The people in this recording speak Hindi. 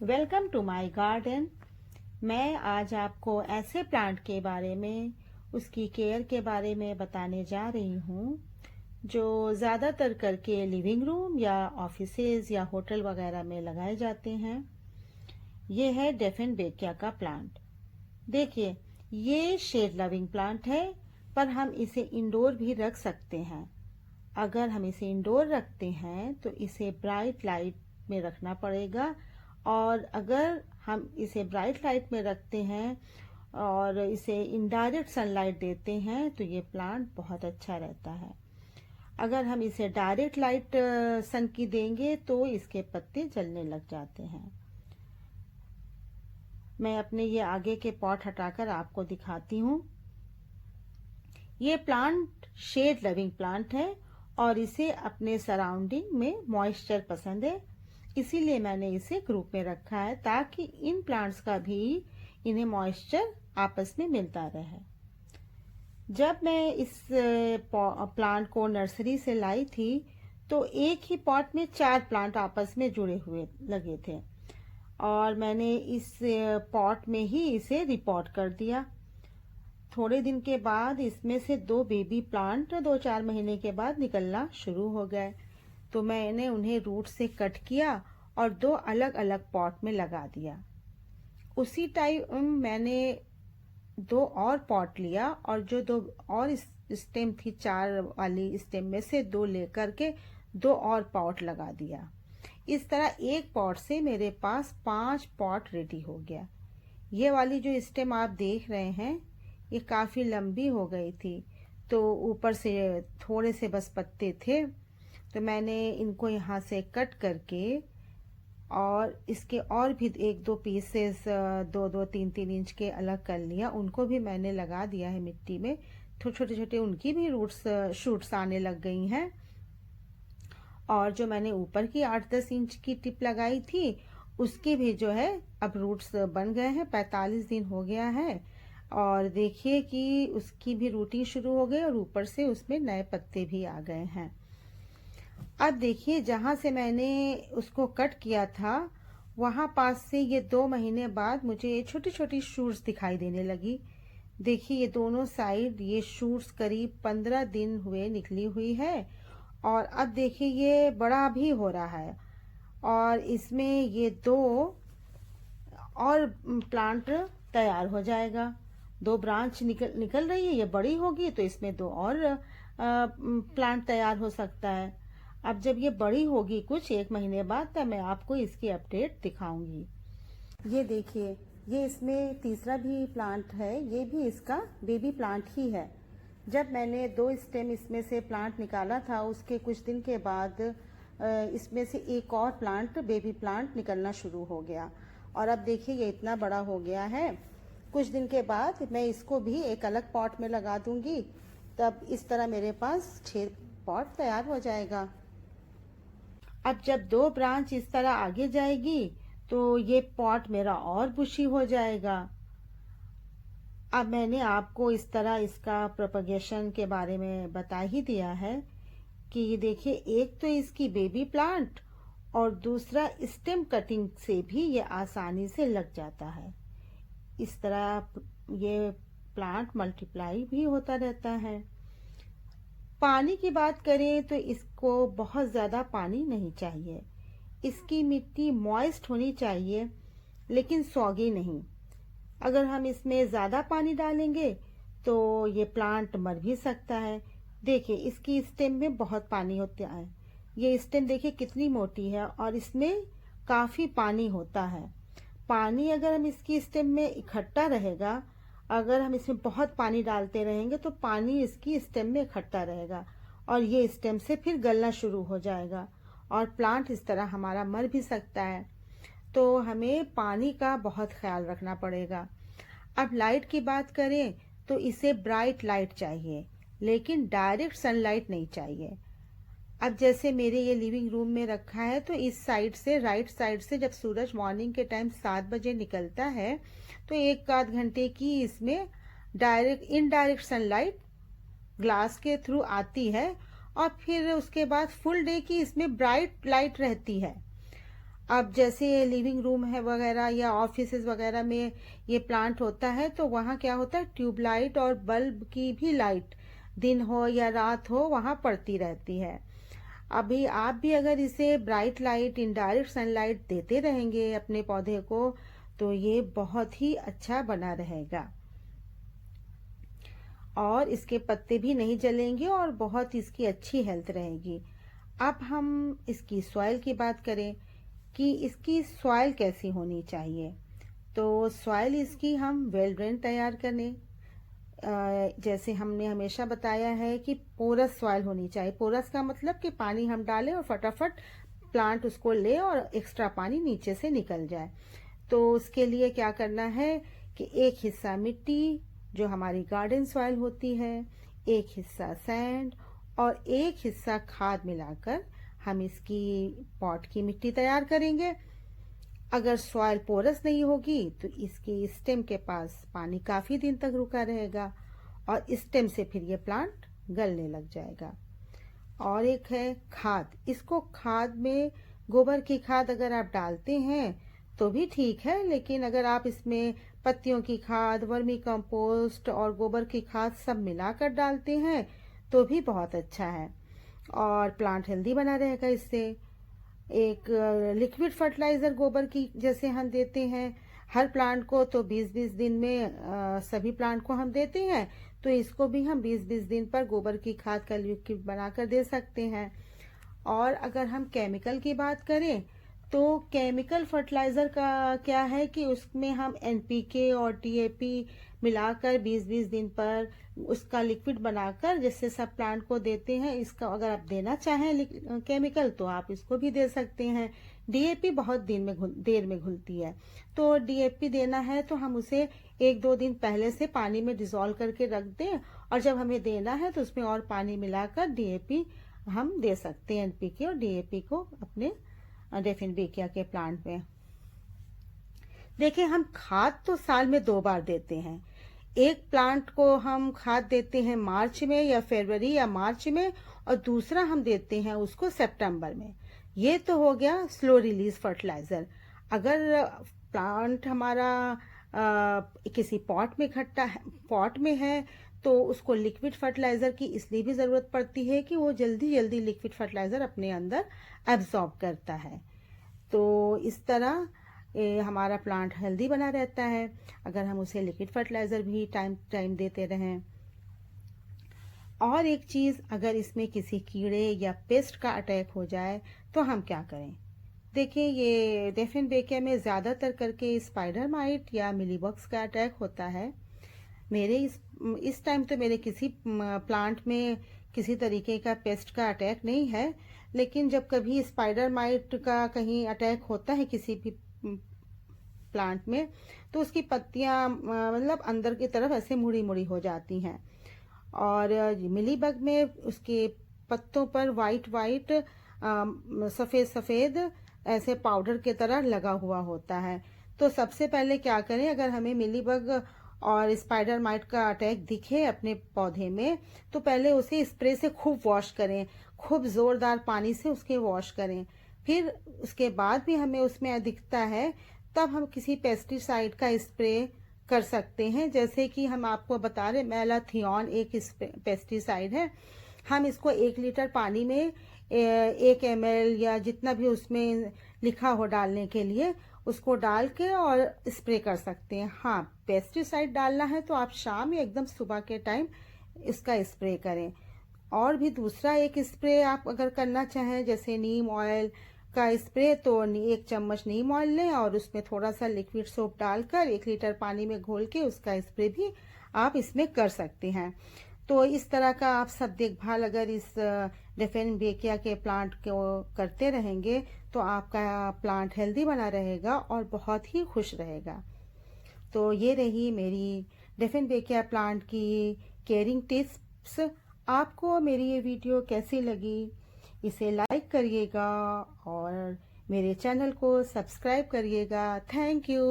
Welcome to my garden. मैं आज आपको ऐसे प्लांट के बारे में, उसकी केयर के बारे में बताने जा रही हूँ जो ज़्यादातर करके लिविंग रूम या ऑफिसेज या होटल वगैरह में लगाए जाते हैं। ये है डेफिनबेकिया का प्लांट। देखिए, ये शेड लविंग प्लांट है, पर हम इसे इंडोर भी रख सकते हैं। अगर हम इसे इंडोर रखते हैं तो इसे ब्राइट लाइट में रखना पड़ेगा, और अगर हम इसे ब्राइट लाइट में रखते हैं और इसे इनडायरेक्ट सनलाइट देते हैं तो ये प्लांट बहुत अच्छा रहता है। अगर हम इसे डायरेक्ट लाइट सन की देंगे तो इसके पत्ते जलने लग जाते हैं। मैं अपने ये आगे के पॉट हटाकर आपको दिखाती हूँ। ये प्लांट शेड लविंग प्लांट है और इसे अपने सराउंडिंग में मॉइस्चर पसंद है, इसीलिए मैंने इसे ग्रुप में रखा है ताकि इन प्लांट्स का भी इन्हें मॉइस्चर आपस में मिलता रहे। जब मैं इस प्लांट को नर्सरी से लाई थी तो एक ही पॉट में 4 प्लांट आपस में जुड़े हुए लगे थे, और मैंने इस पॉट में ही इसे रिपोर्ट कर दिया। थोड़े दिन के बाद इसमें से 2 बेबी प्लांट 2-4 महीने के बाद निकलना शुरू हो गए, तो मैंने उन्हें रूट से कट किया और 2 अलग अलग पॉट में लगा दिया। उसी टाइम मैंने 2 और पॉट लिया और जो 2 और स्टेम थी, 4 वाली स्टेम में से 2 लेकर के 2 और पॉट लगा दिया। इस तरह एक पॉट से मेरे पास 5 पॉट रेडी हो गया। ये वाली जो स्टेम आप देख रहे हैं ये काफ़ी लंबी हो गई थी, तो ऊपर से थोड़े से बस पत्ते थे, तो मैंने इनको यहाँ से कट करके और इसके और भी 1-2 पीसेस 2-2 3-3 इंच के अलग कर लिया। उनको भी मैंने लगा दिया है मिट्टी में, तो छोटे छोटे उनकी भी रूट्स शूट्स आने लग गई हैं। और जो मैंने ऊपर की 8-10 इंच की टिप लगाई थी उसके भी जो है अब रूट्स बन गए हैं। 45 दिन हो गया है और देखिए कि उसकी भी रूटिंग शुरू हो गई और ऊपर से उसमें नए पत्ते भी आ गए हैं। अब देखिए, जहाँ से मैंने उसको कट किया था वहाँ पास से ये 2 महीने बाद मुझे छोटी छोटी शूट्स दिखाई देने लगी। देखिए, ये दोनों साइड ये शूट्स करीब 15 दिन हुए निकली हुई है, और अब देखिए ये बड़ा भी हो रहा है, और इसमें ये 2 और प्लांट तैयार हो जाएगा। 2 ब्रांच निकल रही है, ये बड़ी होगी तो इसमें 2 और प्लांट तैयार हो सकता है। अब जब ये बड़ी होगी कुछ 1 महीने बाद, तब मैं आपको इसकी अपडेट दिखाऊंगी। ये देखिए, ये इसमें तीसरा भी प्लांट है, ये भी इसका बेबी प्लांट ही है। जब मैंने 2 स्टेम इसमें से प्लांट निकाला था उसके कुछ दिन के बाद इसमें से एक और प्लांट बेबी प्लांट निकलना शुरू हो गया, और अब देखिए ये इतना बड़ा हो गया है। कुछ दिन के बाद मैं इसको भी एक अलग पॉट में लगा दूंगी, तब इस तरह मेरे पास 6 पॉट तैयार हो जाएगा। अब जब 2 ब्रांच इस तरह आगे जाएगी तो ये पॉट मेरा और बुशी हो जाएगा। अब मैंने आपको इस तरह इसका प्रोपगेशन के बारे में बता ही दिया है कि ये देखिए, एक तो इसकी बेबी प्लांट और दूसरा स्टेम कटिंग से भी ये आसानी से लग जाता है। इस तरह ये प्लांट मल्टीप्लाई भी होता रहता है। पानी की बात करें तो इसको बहुत ज़्यादा पानी नहीं चाहिए। इसकी मिट्टी मॉइस्ट होनी चाहिए, लेकिन सॉगी नहीं। अगर हम इसमें ज़्यादा पानी डालेंगे तो ये प्लांट मर भी सकता है। देखिए, इसकी स्टेम में बहुत पानी होता है। ये स्टेम देखिए कितनी मोटी है और इसमें काफ़ी पानी होता है। पानी अगर हम इसकी स्टेम में इकट्ठा रहेगा, अगर हम इसमें बहुत पानी डालते रहेंगे तो पानी इसकी स्टेम में इकट्ठा रहेगा और ये स्टेम से फिर गलना शुरू हो जाएगा और प्लांट इस तरह हमारा मर भी सकता है। तो हमें पानी का बहुत ख्याल रखना पड़ेगा। अब लाइट की बात करें तो इसे ब्राइट लाइट चाहिए, लेकिन डायरेक्ट सनलाइट नहीं चाहिए। अब जैसे मेरे ये लिविंग रूम में रखा है तो इस साइड से, राइट साइड से जब सूरज मॉर्निंग के टाइम 7 बजे निकलता है तो 1-आध घंटे की इसमें इनडायरेक्ट सनलाइट ग्लास के थ्रू आती है, और फिर उसके बाद फुल डे की इसमें ब्राइट लाइट रहती है। अब जैसे लिविंग रूम है वगैरह या ऑफिसेज वगैरह में ये प्लांट होता है, तो वहाँ क्या होता है, ट्यूबलाइट और बल्ब की भी लाइट दिन हो या रात हो वहाँ पड़ती रहती है। अभी आप भी अगर इसे ब्राइट लाइट, इनडायरेक्ट सनलाइट देते रहेंगे अपने पौधे को, तो ये बहुत ही अच्छा बना रहेगा और इसके पत्ते भी नहीं जलेंगे और बहुत इसकी अच्छी हेल्थ रहेगी। अब हम इसकी सॉइल की बात करें कि इसकी सॉइल कैसी होनी चाहिए, तो सॉइल इसकी हम वेल ड्रेन तैयार करें। जैसे हमने हमेशा बताया है कि पोरस सॉइल होनी चाहिए। पोरस का मतलब कि पानी हम डालें और फटाफट प्लांट उसको ले और एक्स्ट्रा पानी नीचे से निकल जाए। तो उसके लिए क्या करना है कि एक हिस्सा मिट्टी जो हमारी गार्डन सॉइल होती है, एक हिस्सा सैंड और एक हिस्सा खाद मिलाकर हम इसकी पॉट की मिट्टी तैयार करेंगे। अगर सॉइल पोरस नहीं होगी तो इसकी स्टेम के पास पानी काफ़ी दिन तक रुका रहेगा और स्टेम से फिर ये प्लांट गलने लग जाएगा। और एक है खाद। इसको खाद में गोबर की खाद अगर आप डालते हैं तो भी ठीक है, लेकिन अगर आप इसमें पत्तियों की खाद, वर्मी कंपोस्ट और गोबर की खाद सब मिलाकर डालते हैं तो भी बहुत अच्छा है और प्लांट हेल्दी बना रहेगा इससे। एक लिक्विड फर्टिलाइज़र गोबर की जैसे हम देते हैं हर प्लांट को, तो 20-20 दिन में सभी प्लांट को हम देते हैं, तो इसको भी हम 20-20 दिन पर गोबर की खाद का लिक्विड बनाकर दे सकते हैं। और अगर हम केमिकल की बात करें तो केमिकल फर्टिलाइज़र का क्या है कि उसमें हम एनपीके और टीएपी मिलाकर 20-20 दिन पर उसका लिक्विड बनाकर जैसे सब प्लांट को देते हैं। इसका अगर आप देना चाहें केमिकल तो आप इसको भी दे सकते हैं। डीएपी बहुत देर में घुलती है, तो डीएपी देना है तो हम उसे 1-2 दिन पहले से पानी में डिसॉल्व करके रख दें और जब हमें देना है तो उसमें और पानी मिलाकर डीएपी हम दे सकते हैं, एनपीके और डीएपी को अपने डेफिनबेकिया के प्लांट में। देखिए, हम खाद तो साल में 2 बार देते हैं। एक प्लांट को हम खाद देते हैं मार्च में या फरवरी या मार्च में और दूसरा हम देते हैं उसको सितंबर में। ये तो हो गया स्लो रिलीज फर्टिलाइजर। अगर प्लांट हमारा किसी पॉट में है तो उसको लिक्विड फर्टिलाइजर की इसलिए भी ज़रूरत पड़ती है कि वो जल्दी जल्दी लिक्विड फर्टिलाइजर अपने अंदर एब्जॉर्ब करता है। तो इस तरह हमारा प्लांट हेल्दी बना रहता है अगर हम उसे लिक्विड फर्टिलाइज़र भी टाइम देते रहें। और एक चीज़, अगर इसमें किसी कीड़े या पेस्ट का अटैक हो जाए तो हम क्या करें। देखिए, ये डेफिनबेकिया में ज़्यादातर करके स्पाइडर माइट या मिलीबग्स का अटैक होता है। मेरे इस टाइम तो मेरे किसी प्लांट में किसी तरीके का पेस्ट का अटैक नहीं है, लेकिन जब कभी स्पाइडर माइट का कहीं अटैक होता है किसी भी प्लांट में तो उसकी पत्तियां मतलब अंदर की तरफ ऐसे मुड़ी मुड़ी हो जाती हैं और मिलीबग में उसके पत्तों पर वाइट वाइट सफ़ेद सफ़ेद ऐसे पाउडर की तरह लगा हुआ होता है। तो सबसे पहले क्या करें, अगर हमें मिलीबग और स्पाइडर माइट का अटैक दिखे अपने पौधे में तो पहले उसे स्प्रे से खूब वॉश करें, खूब ज़ोरदार पानी से उसके वॉश करें। फिर उसके बाद भी हमें उसमें दिखता है तब हम किसी पेस्टिसाइड का स्प्रे कर सकते हैं। जैसे कि हम आपको बता रहे, मैलाथियन एक पेस्टिसाइड है। हम इसको 1 लीटर पानी में 1 ml या जितना भी उसमें लिखा हो डालने के लिए उसको डाल के और स्प्रे कर सकते हैं। हाँ, पेस्टिसाइड डालना है तो आप शाम या एकदम सुबह के टाइम इसका स्प्रे करें। और भी दूसरा एक स्प्रे आप अगर करना चाहें जैसे नीम ऑयल का स्प्रे, तो 1 चम्मच नीम ऑयल लें और उसमें थोड़ा सा लिक्विड सोप डालकर 1 लीटर पानी में घोल के उसका स्प्रे भी आप इसमें कर सकते हैं। तो इस तरह का आप सब देखभाल अगर इस डेफिनबेकिया के प्लांट को करते रहेंगे तो आपका प्लांट हेल्दी बना रहेगा और बहुत ही खुश रहेगा। तो ये रही मेरी डेफिनबेकिया प्लांट की केयरिंग टिप्स। आपको मेरी ये वीडियो कैसी लगी, इसे लाइक करिएगा और मेरे चैनल को सब्सक्राइब करिएगा। Thank you.